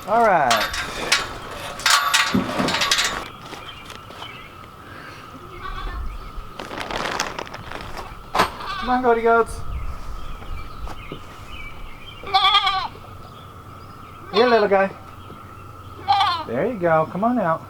All right. Come on, goaty goats. Here, little guy. There you go. Come on out.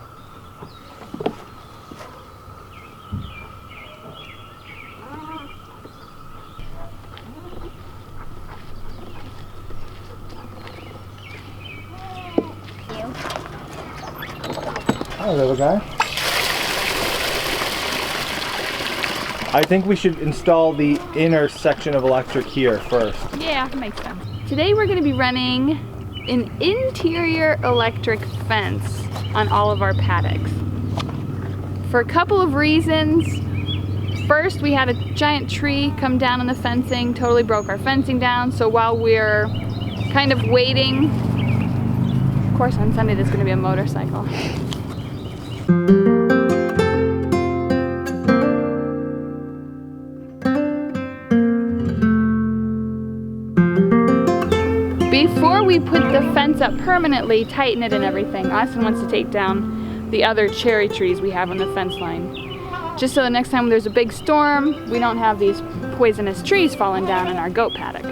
Hi, little guy. I think we should install the inner section of electric here first. Yeah, that makes sense. Today we're going to be running an interior electric fence on all of our paddocks. For a couple of reasons. First, we had a giant tree come down on the fencing, totally broke our fencing down. So while we're kind of waiting, of course on Sunday there's going to be a motorcycle. Before we put the fence up permanently, tighten it and everything, Austin wants to take down the other cherry trees we have on the fence line. Just so the next time there's a big storm, we don't have these poisonous trees falling down in our goat paddock.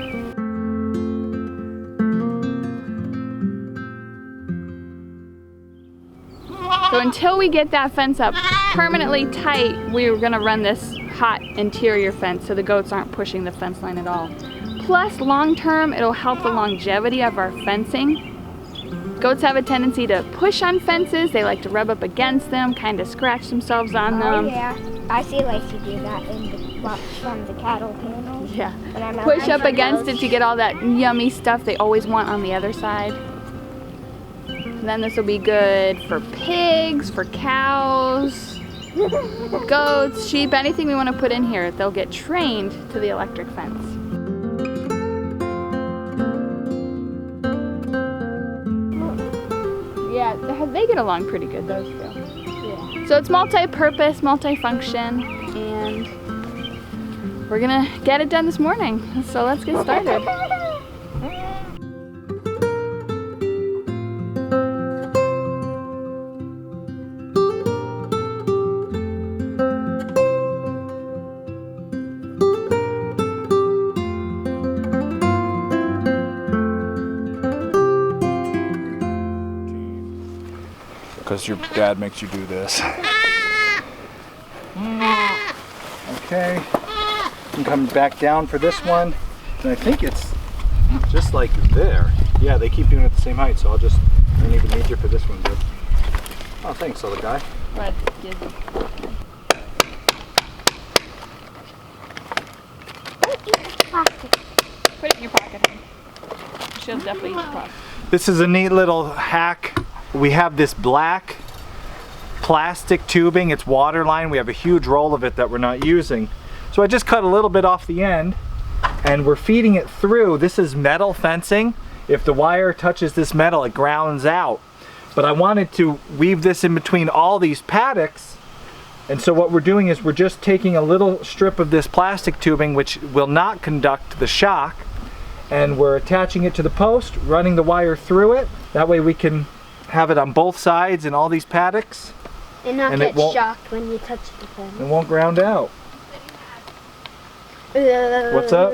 So until we get that fence up permanently tight, we're gonna run this hot interior fence so the goats aren't pushing the fence line at all. Plus, long term, it'll help the longevity of our fencing. Goats have a tendency to push on fences. They like to rub up against them, kind of scratch themselves on them. Oh yeah, I see Lacey do that in the from the cattle panels. Yeah, push up against it to get all that yummy stuff they always want on the other side. And then this will be good for pigs, for cows, goats, sheep, anything we want to put in here. They'll get trained to the electric fence. Yeah, they get along pretty good, those two. Yeah. So it's multi-purpose, multi-function, and we're gonna get it done this morning. So let's get started. Because your dad makes you do this. Okay, I'm coming back down for this one, and I think it's just like there. Yeah, they keep doing it the same height, so I don't even need you for this one, dude. Oh, thanks, little guy. But, put it in your pocket, honey. She'll definitely eat the pocket. This is a neat little hack. We have this black plastic tubing. It's water line. We have a huge roll of it that we're not using. So I just cut a little bit off the end and we're feeding it through. This is metal fencing. If the wire touches this metal, it grounds out. But I wanted to weave this in between all these paddocks. And so what we're doing is we're just taking a little strip of this plastic tubing, which will not conduct the shock, and we're attaching it to the post, running the wire through it. That way we can have it on both sides in all these paddocks. And not get shocked when you touch the fence. It won't ground out. What's up?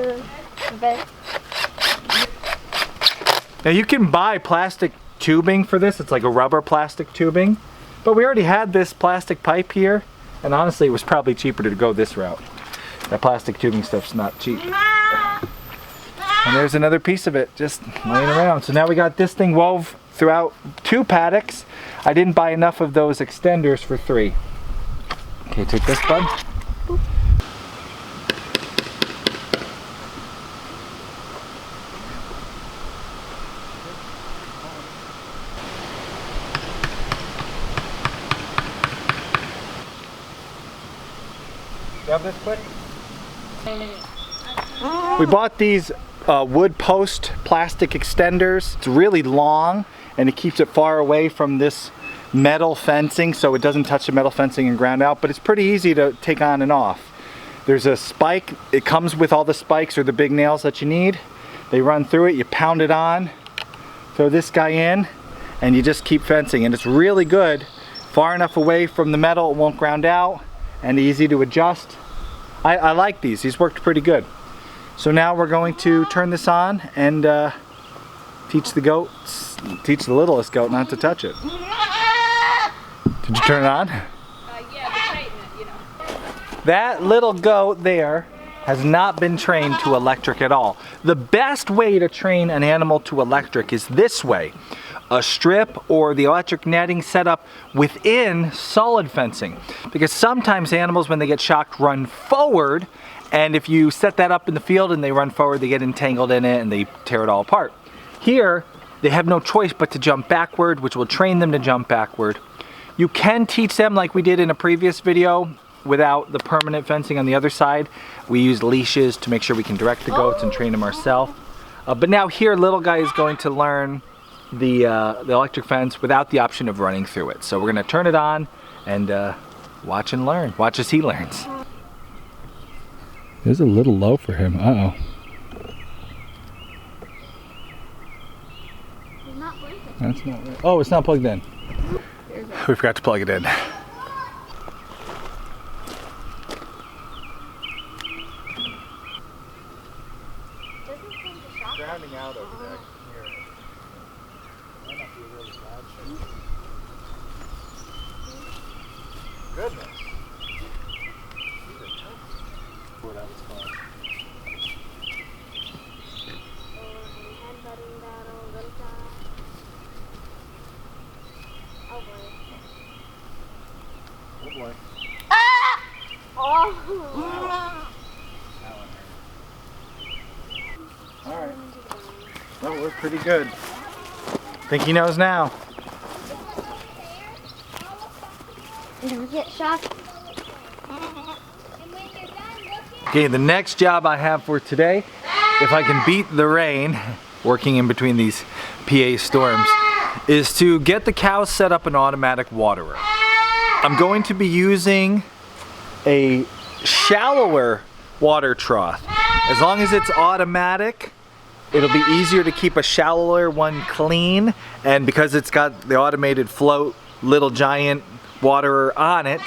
Now you can buy plastic tubing for this. It's like a rubber plastic tubing. But we already had this plastic pipe here. And honestly, it was probably cheaper to go this route. That plastic tubing stuff's not cheap. And there's another piece of it just laying around. So now we got this thing wove throughout 2 paddocks. I didn't buy enough of those extenders for 3. Okay, take this, bud. Grab this quick. We bought these wood post plastic extenders. It's really long and it keeps it far away from this metal fencing so it doesn't touch the metal fencing and ground out, but it's pretty easy to take on and off. There's a spike. It comes with all the spikes or the big nails that you need. They run through it, you pound it on, throw this guy in, and you just keep fencing, and it's really good. Far enough away from the metal, it won't ground out, and easy to adjust. I like these worked pretty good. So now we're going to turn this on and teach the littlest goat not to touch it. Did you turn it on? Yeah, but tighten it, you know. That little goat there has not been trained to electric at all. The best way to train an animal to electric is this way. A strip or the electric netting set up within solid fencing. Because sometimes animals, when they get shocked, run forward, and if you set that up in the field and they run forward, they get entangled in it and they tear it all apart. Here, they have no choice but to jump backward, which will train them to jump backward. You can teach them, like we did in a previous video, without the permanent fencing on the other side. We use leashes to make sure we can direct the goats and train them ourselves. But now here, little guy is going to learn the electric fence without the option of running through it. So we're going to turn it on and watch and learn. Watch as he learns. It's a little low for him. Uh-oh. It's not blinking. That's not right. Oh, it's not plugged in. We forgot to plug it in. Grounding out over there. Might not be a really bad thing. Goodness. These are tough. What that was called. Oh boy. Oh. Alright. Well, we're pretty good. Think he knows now. Don't get shocked. Okay, the next job I have for today, if I can beat the rain, working in between these PA storms, is to get the cows set up an automatic waterer. I'm going to be using a shallower water trough. As long as it's automatic, it'll be easier to keep a shallower one clean, and because it's got the automated float Little Giant waterer on it,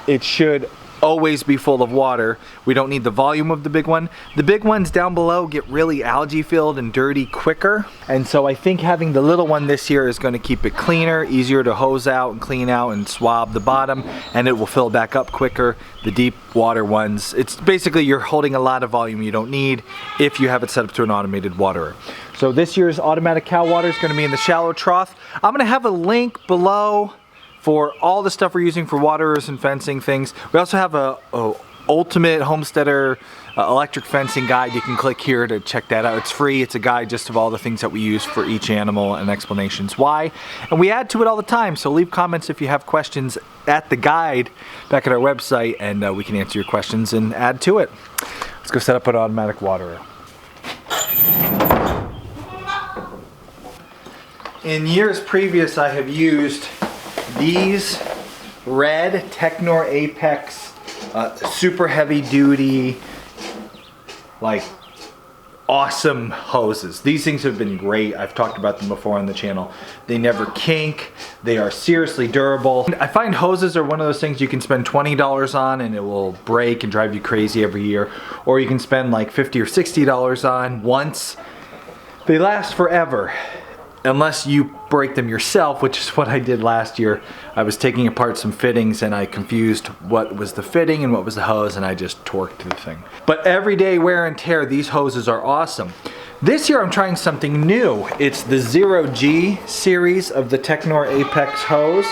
it should always be full of water. We don't need the volume of the big one. The big ones down below get really algae filled and dirty quicker, and so I think having the little one this year is going to keep it cleaner, easier to hose out and clean out and swab the bottom, and it will fill back up quicker. The deep water ones, it's basically you're holding a lot of volume you don't need if you have it set up to an automated waterer. So this year's automatic cow water is going to be in the shallow trough. I'm going to have a link below for all the stuff we're using for waterers and fencing things. We also have a ultimate homesteader electric fencing guide. You can click here to check that out. It's free. It's a guide just of all the things that we use for each animal and explanations why. And we add to it all the time, so leave comments if you have questions at the guide back at our website, and we can answer your questions and add to it. Let's go set up an automatic waterer. In years previous, I have used these red Technor Apex super heavy duty, like awesome hoses. These things have been great. I've talked about them before on the channel. They never kink. They are seriously durable. I find hoses are one of those things you can spend $20 on and it will break and drive you crazy every year, or you can spend like $50 or $60 on once. They last forever. Unless you break them yourself, which is what I did last year. I was taking apart some fittings and I confused what was the fitting and what was the hose, and I just torqued the thing. But everyday wear and tear, these hoses are awesome. This year I'm trying something new. It's the 0G series of the Technor Apex hose.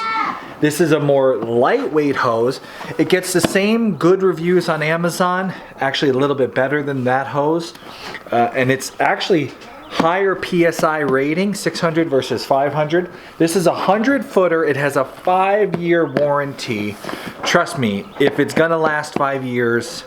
This is a more lightweight hose. It gets the same good reviews on Amazon, actually a little bit better than that hose. And it's actually higher PSI rating, 600 versus 500. This is a 100-footer. It has a 5-year warranty. Trust me, if it's gonna last 5 years,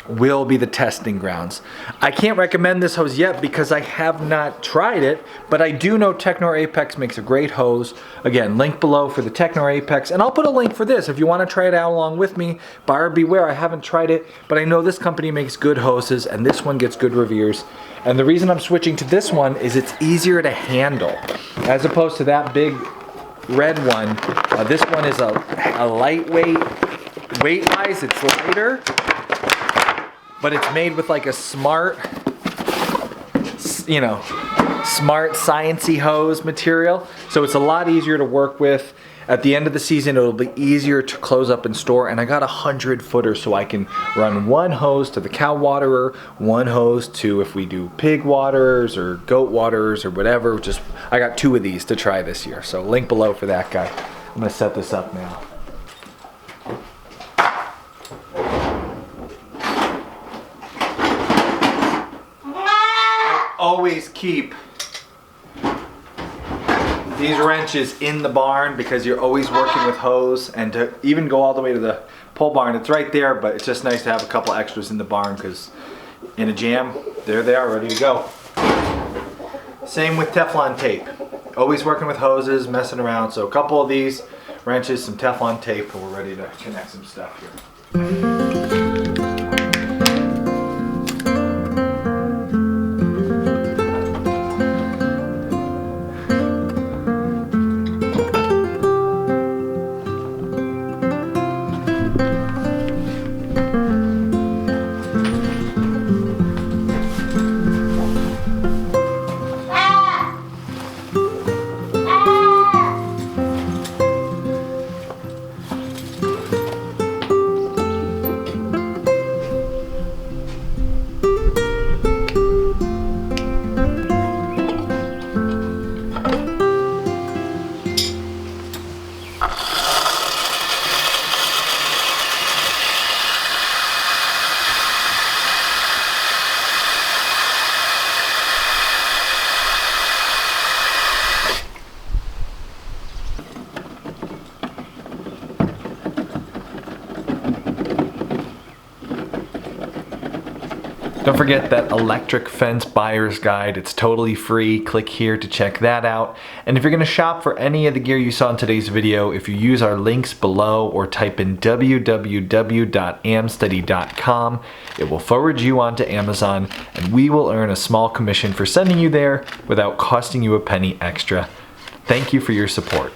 will be the testing grounds. I can't recommend this hose yet because I have not tried it, but I do know Technor Apex makes a great hose. Again, link below for the Technor Apex, and I'll put a link for this if you want to try it out along with me. Buyer beware, I haven't tried it, but I know this company makes good hoses and this one gets good reviews. And the reason I'm switching to this one is it's easier to handle. as opposed to that big red one. This one is a lightweight. Weight-wise, it's lighter, but it's made with like a smart, smart sciencey hose material. So it's a lot easier to work with. At the end of the season, it'll be easier to close up and store. And I got 100 footers, so I can run one hose to the cow waterer, one hose to if we do pig waterers or goat waterers or whatever. I got 2 of these to try this year. So link below for that guy. I'm gonna set this up now. I always keep these wrenches in the barn because you're always working with hose, and to even go all the way to the pole barn, it's right there, but it's just nice to have a couple extras in the barn because in a jam, there they are, ready to go. Same with Teflon tape. Always working with hoses, messing around. So a couple of these wrenches, some Teflon tape, and we're ready to connect some stuff here. Don't forget that electric fence buyer's guide. It's totally free. Click here to check that out. And if you're gonna shop for any of the gear you saw in today's video, if you use our links below or type in www.amsteady.com, it will forward you onto Amazon, and we will earn a small commission for sending you there without costing you a penny extra. Thank you for your support.